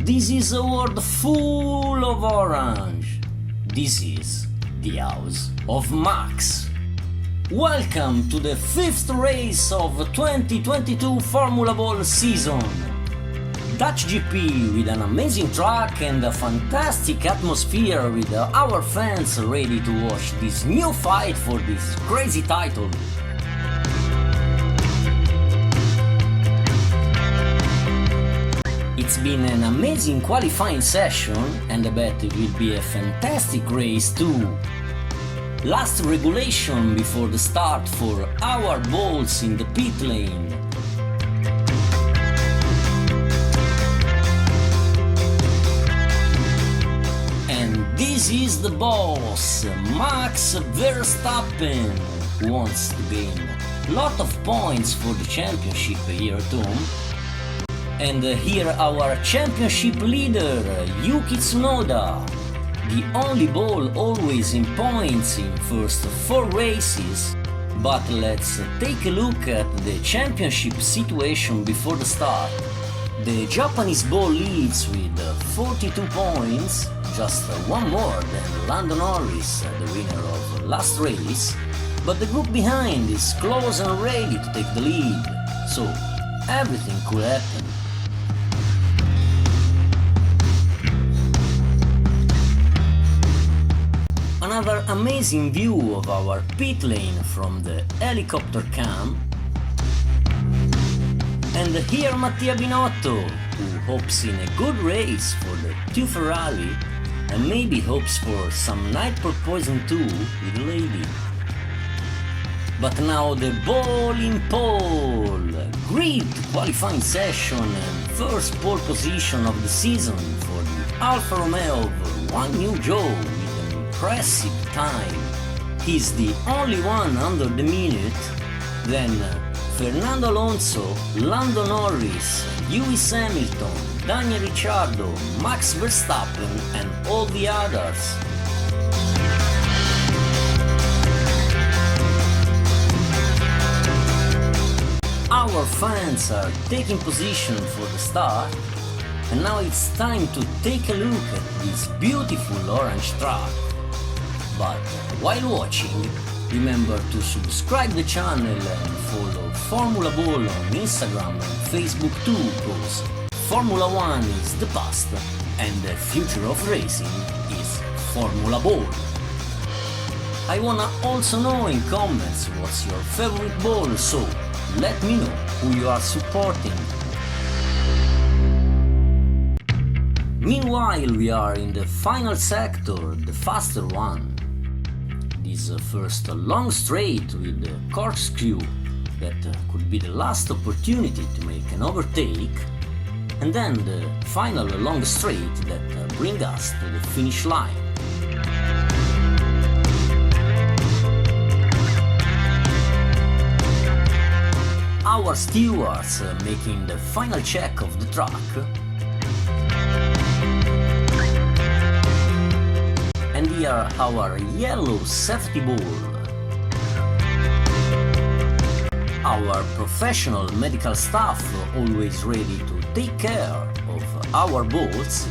This is a world full of orange. This is the house of Max. Welcome to the fifth race of 2022 Formula Ball season. Dutch GP with an amazing track and a fantastic atmosphere with our fans ready to watch this new fight for this crazy title. It's been an amazing qualifying session and I bet it will be a fantastic race too. Last regulation before the start for our balls in the pit lane. And this is the boss, Max Verstappen, who wants to gain a lot of points for the championship here at home. And here our championship leader, Yuki Tsunoda, the only ball always in points in first 4 races. But let's take a look at the championship situation before the start. The Japanese ball leads with 42 points, just one more than Lando Norris, the winner of last race. But the group behind is close and ready to take the lead, so everything could happen. Another amazing view of our pit lane from the helicopter cam. And here Mattia Binotto, who hopes in a good race for the 2 Ferrari and maybe hopes for some night porpoising too with the lady. But now the ball in pole, great qualifying session and first pole position of the season for the Alfa Romeo of Guan Yu Zhou. Impressive time. He's the only one under the minute. Then Fernando Alonso, Lando Norris, Lewis Hamilton, Daniel Ricciardo, Max Verstappen and all the others. Our fans are taking position for the start. And now it's time to take a look at this beautiful orange track. But while watching, remember to subscribe the channel and follow Formula Ball on Instagram and Facebook too, because Formula 1 is the past and the future of racing is Formula Ball. I wanna also know in comments what's your favorite ball, so let me know who you are supporting. Meanwhile, we are in the final sector, the faster one. This first long straight with the corkscrew that could be the last opportunity to make an overtake, and then the final long straight that brings us to the finish line. Our stewards making the final check of the track. And here our yellow safety ball. Our professional medical staff always ready to take care of our balls.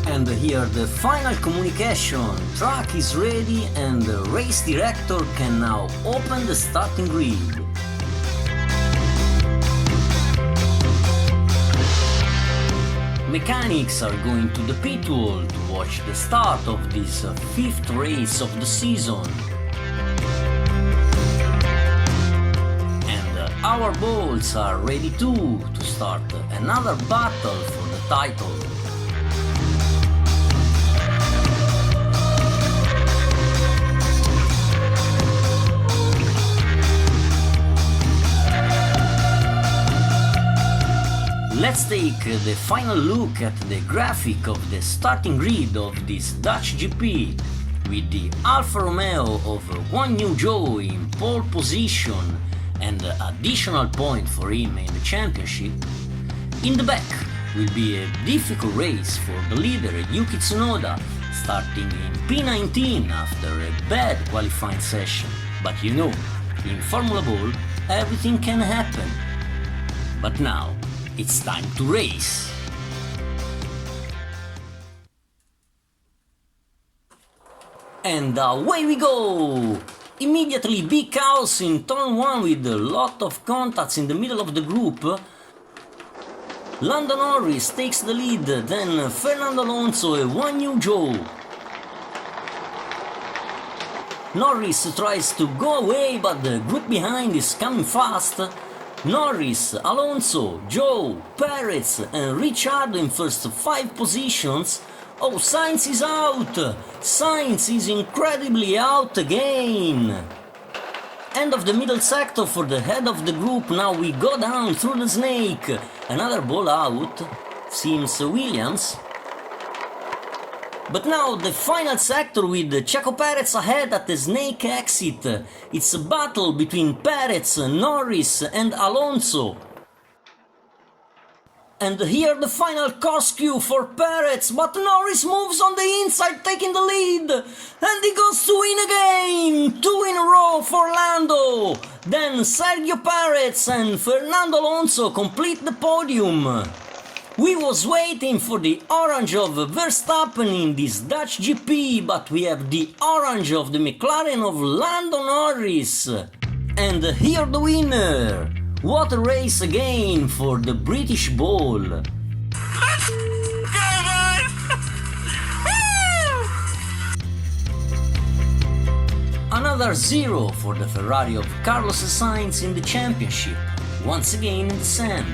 And here the final communication. Track is ready and the race director can now open the starting grid. Mechanics are going to the pit wall to watch the start of this 5th race of the season. And our balls are ready too to start another battle for the title. Let's take the final look at the graphic of the starting grid of this Dutch GP, with the Alfa Romeo of Guan Yu Zhou in pole position and additional point for him in the championship. In the back will be a difficult race for the leader Yuki Tsunoda, starting in P19 after a bad qualifying session. But you know, in Formula Ball everything can happen. But now it's time to race! And away we go! Immediately big chaos in turn 1 with a lot of contacts in the middle of the group. Lando Norris takes the lead, then Fernando Alonso and Guan Yu Zhou. Norris tries to go away, but the group behind is coming fast. Norris, Alonso, Zhou, Perez and Ricciardo in first 5 positions. Oh, Sainz is out! Sainz is incredibly out again! End of the middle sector for the head of the group, now we go down through the snake. Another ball out, seems Williams. But now the final sector with Checo Perez ahead at the snake exit. It's a battle between Perez, Norris and Alonso. And here the final corkscrew for Perez, but Norris moves on the inside taking the lead. And he goes to win again! 2 in a row for Lando. Then Sergio Perez and Fernando Alonso complete the podium. We was waiting for the orange of Verstappen in this Dutch GP, but we have the orange of the McLaren of Lando Norris. And here the winner! What a race again for the British Ball! Let's go, guys! Another 0 for the Ferrari of Carlos Sainz in the championship, once again in the sand.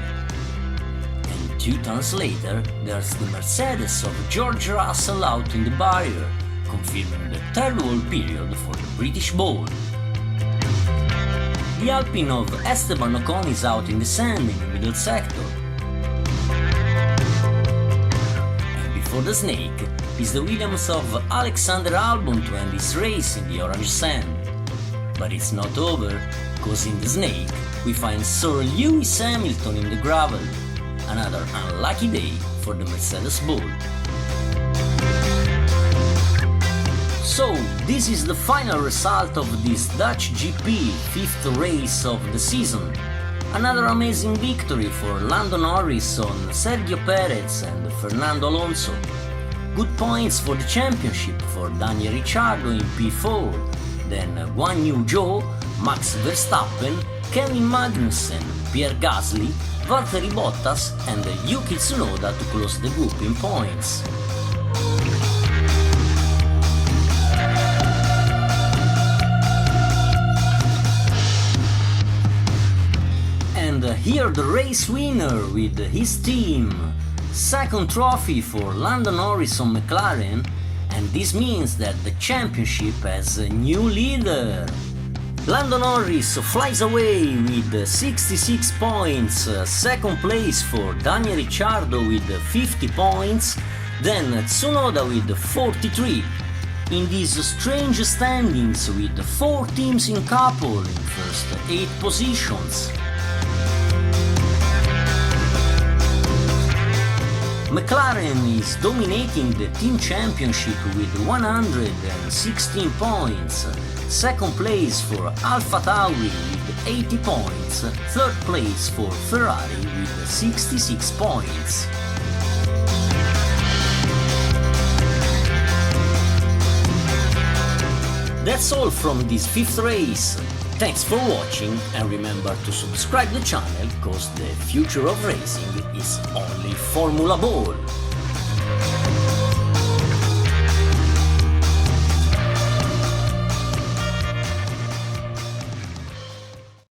And 2 turns later, there's the Mercedes of George Russell out in the barrier, confirming the third wall period for the British Ball. The Alpine of Esteban Ocon is out in the sand in the middle sector. And before the snake is the Williams of Alexander Albon to end his race in the orange sand. But it's not over, cause in the snake we find Sir Lewis Hamilton in the gravel. Another unlucky day for the Mercedes Ball. So, this is the final result of this Dutch GP, 5th race of the season. Another amazing victory for Lando Norris on Sergio Perez and Fernando Alonso. Good points for the championship for Daniel Ricciardo in P4, then Guan Yu Zhou, Max Verstappen, Kevin Magnussen, Pierre Gasly, Valtteri Bottas and Yuki Tsunoda to close the group in points. And here the race winner with his team. Second trophy for Lando Norris on McLaren, and this means that the championship has a new leader. Lando Norris flies away with 66 points, second place for Daniel Ricciardo with 50 points, then Tsunoda with 43. In these strange standings with 4 teams in couple in first 8 positions. McLaren is dominating the team championship with 116 points, second place for AlphaTauri with 80 points, third place for Ferrari with 66 points. That's all from this 5th race. Thanks for watching and remember to subscribe the channel cause the future of racing is only Formula Ball.